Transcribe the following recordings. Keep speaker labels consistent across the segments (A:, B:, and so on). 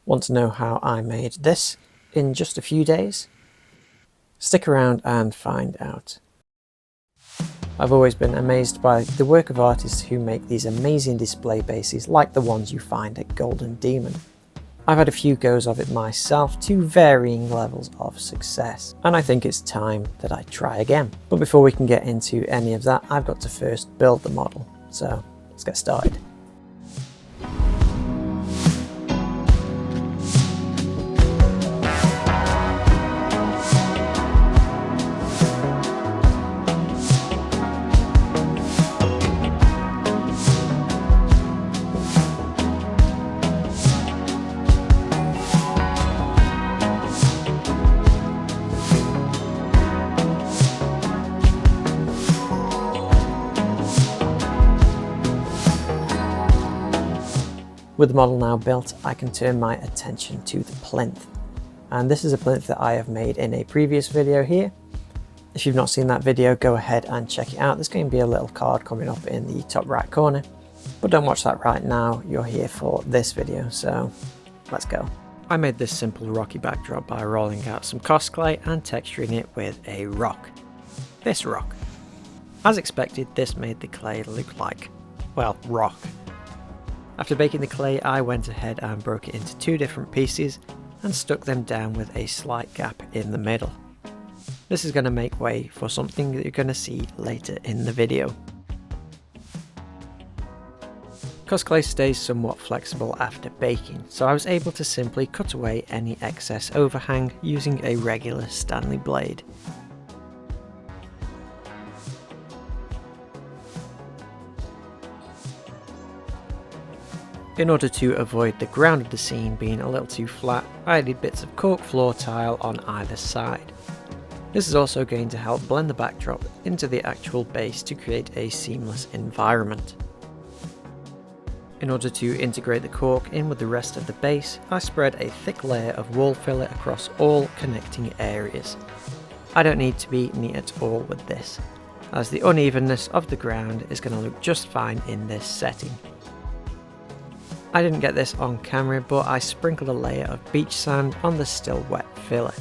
A: Want to know how I made this in just a few days? Stick around and find out. I've always been amazed by the work of artists who make these amazing display bases like the ones you find at Golden Demon. I've had a few goes of it myself to varying levels of success, and I think it's time that I try again. But before we can get into any of that, I've got to first build the model, so let's get started. With the model now built, I can turn my attention to the plinth. And this is a plinth that I have made in a previous video here. If you've not seen that video, go ahead and check it out. There's going to be a little card coming up in the top right corner. But don't watch that right now, you're here for this video, so let's go. I made this simple rocky backdrop by rolling out some cost clay and texturing it with a rock. This rock. As expected, this made the clay look like, well, rock. After baking the clay, I went ahead and broke it into two different pieces and stuck them down with a slight gap in the middle. This is going to make way for something that you're going to see later in the video. Cos clay stays somewhat flexible after baking, so I was able to simply cut away any excess overhang using a regular Stanley blade. In order to avoid the ground of the scene being a little too flat, I added bits of cork floor tile on either side. This is also going to help blend the backdrop into the actual base to create a seamless environment. In order to integrate the cork in with the rest of the base, I spread a thick layer of wall filler across all connecting areas. I don't need to be neat at all with this, as the unevenness of the ground is going to look just fine in this setting. I didn't get this on camera, but I sprinkled a layer of beach sand on the still wet filler.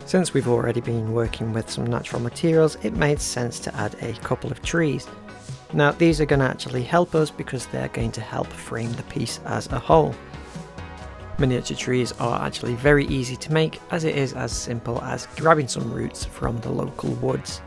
A: Since we've already been working with some natural materials, it made sense to add a couple of trees. Now these are going to actually help us because they're going to help frame the piece as a whole. Miniature trees are actually very easy to make, as it is as simple as grabbing some roots from the local woods.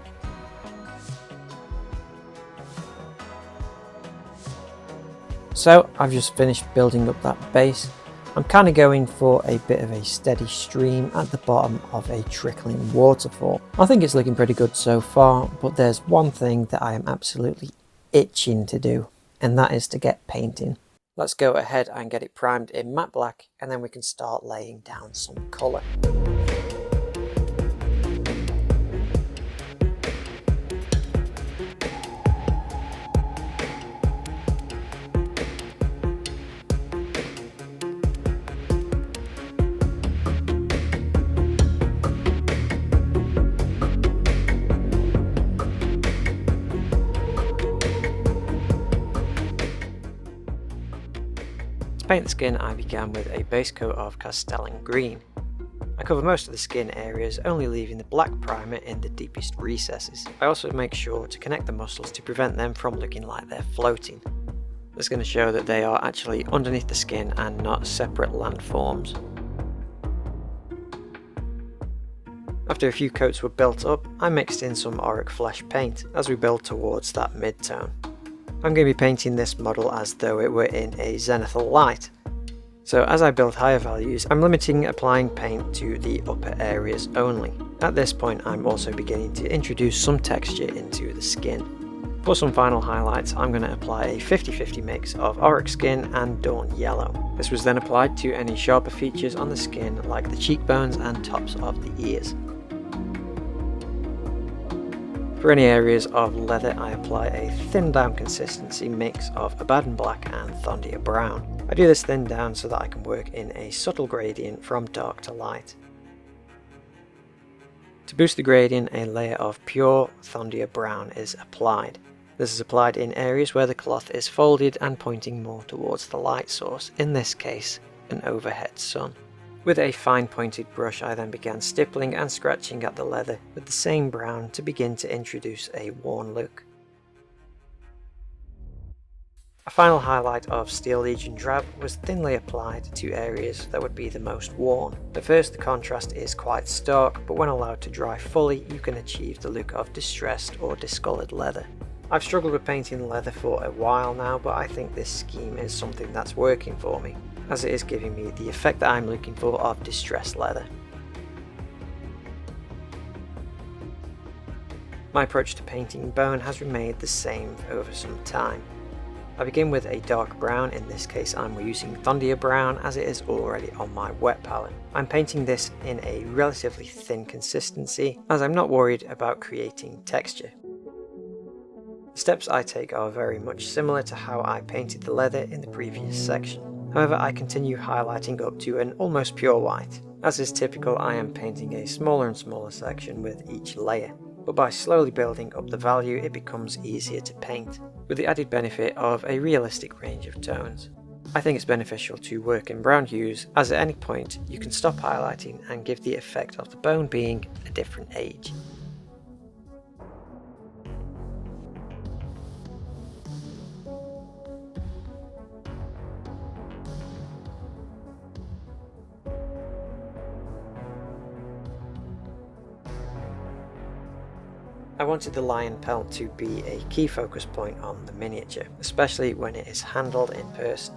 A: So I've just finished building up that base. I'm kind of going for a bit of a steady stream at the bottom of a trickling waterfall. I think it's looking pretty good so far, but there's one thing that I am absolutely itching to do, and that is to get painting. Let's go ahead and get it primed in matte black, and then we can start laying down some colour. To paint the skin, I began with a base coat of Castellan green. I cover most of the skin areas, only leaving the black primer in the deepest recesses. I also make sure to connect the muscles to prevent them from looking like they're floating. This is going to show that they are actually underneath the skin and not separate landforms. After a few coats were built up, I mixed in some auric flesh paint as we build towards that mid-tone. I'm going to be painting this model as though it were in a zenithal light. So as I build higher values, I'm limiting applying paint to the upper areas only. At this point, I'm also beginning to introduce some texture into the skin. For some final highlights, I'm going to apply a 50-50 mix of auric skin and dawn yellow. This was then applied to any sharper features on the skin like the cheekbones and tops of the ears. For any areas of leather, I apply a thin down consistency mix of Abaddon black and Thondia brown. I do this thin down so that I can work in a subtle gradient from dark to light. To boost the gradient, a layer of pure Thondia brown is applied. This is applied in areas where the cloth is folded and pointing more towards the light source, in this case an overhead sun. With a fine pointed brush I then began stippling and scratching at the leather with the same brown to begin to introduce a worn look. A final highlight of Steel Legion Drab was thinly applied to areas that would be the most worn. At first the contrast is quite stark, but when allowed to dry fully you can achieve the look of distressed or discoloured leather. I've struggled with painting leather for a while now, but I think this scheme is something that's working for me, as it is giving me the effect that I'm looking for of distressed leather. My approach to painting bone has remained the same over some time. I begin with a dark brown, in this case I'm using Thondia Brown as it is already on my wet palette. I'm painting this in a relatively thin consistency as I'm not worried about creating texture. The steps I take are very much similar to how I painted the leather in the previous section. However, I continue highlighting up to an almost pure white. As is typical, I am painting a smaller and smaller section with each layer, but by slowly building up the value it becomes easier to paint, with the added benefit of a realistic range of tones. I think it's beneficial to work in brown hues, as at any point you can stop highlighting and give the effect of the bone being a different age. I wanted the lion pelt to be a key focus point on the miniature, especially when it is handled in person.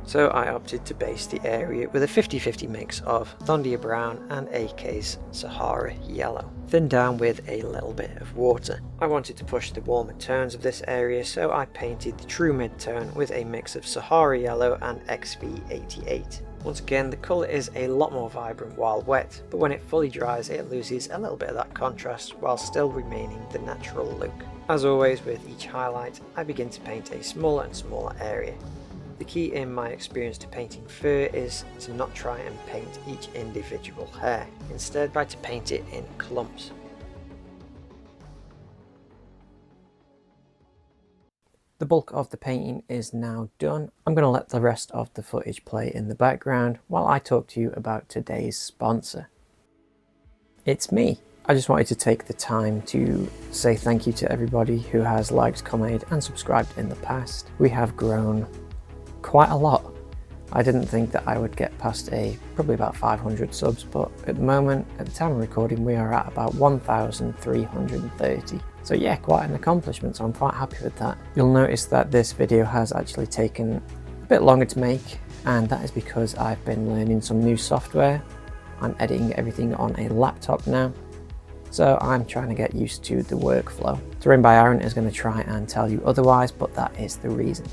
A: So I opted to base the area with a 50-50 mix of Thondia Brown and AK's Sahara Yellow, thinned down with a little bit of water. I wanted to push the warmer tones of this area, so I painted the true mid-tone with a mix of Sahara Yellow and XV88. Once again, the colour is a lot more vibrant while wet, but when it fully dries it loses a little bit of that contrast while still remaining the natural look. As always with each highlight, I begin to paint a smaller and smaller area. The key in my experience to painting fur is to not try and paint each individual hair, instead try to paint it in clumps. The bulk of the painting is now done. I'm going to let the rest of the footage play in the background while I talk to you about today's sponsor. It's me. I just wanted to take the time to say thank you to everybody who has liked, commented and subscribed in the past. We have grown quite a lot. I didn't think that I would get past probably about 500 subs, but at the moment, at the time of recording, we are at about 1,330. So yeah, quite an accomplishment, so I'm quite happy with that. You'll notice that this video has actually taken a bit longer to make, and that is because I've been learning some new software. I'm editing everything on a laptop now, so I'm trying to get used to the workflow. Terrain by Aaron is going to try and tell you otherwise, but that is the reason.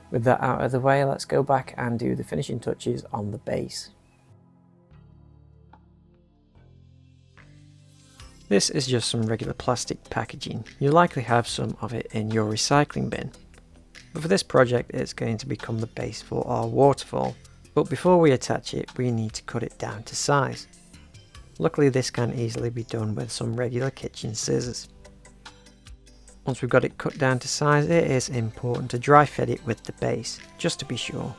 A: With that out of the way, let's go back and do the finishing touches on the base. This is just some regular plastic packaging. You'll likely have some of it in your recycling bin. But for this project it's going to become the base for our waterfall. But before we attach it, we need to cut it down to size. Luckily this can easily be done with some regular kitchen scissors. Once we've got it cut down to size, it is important to dry fit it with the base, just to be sure,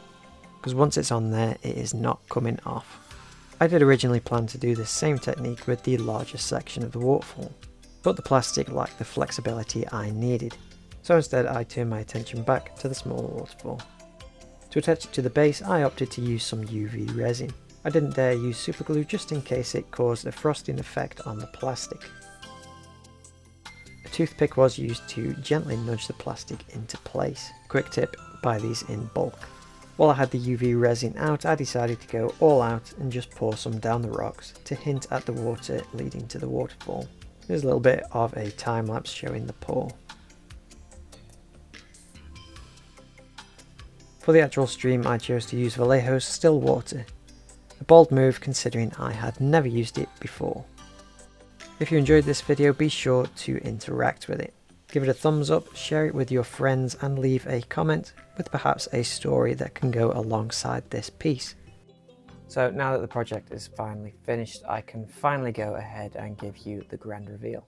A: because once it's on there it is not coming off. I did originally plan to do the same technique with the larger section of the waterfall, but the plastic lacked the flexibility I needed, so instead I turned my attention back to the smaller waterfall. To attach it to the base I opted to use some UV resin. I didn't dare use super glue just in case it caused a frosting effect on the plastic. A toothpick was used to gently nudge the plastic into place. Quick tip, buy these in bulk. While I had the UV resin out, I decided to go all out and just pour some down the rocks to hint at the water leading to the waterfall. There's a little bit of a time lapse showing the pour. For the actual stream I chose to use Vallejo's still water. A bold move considering I had never used it before. If you enjoyed this video, be sure to interact with it. Give it a thumbs up, share it with your friends and leave a comment with perhaps a story that can go alongside this piece. So now that the project is finally finished, I can finally go ahead and give you the grand reveal.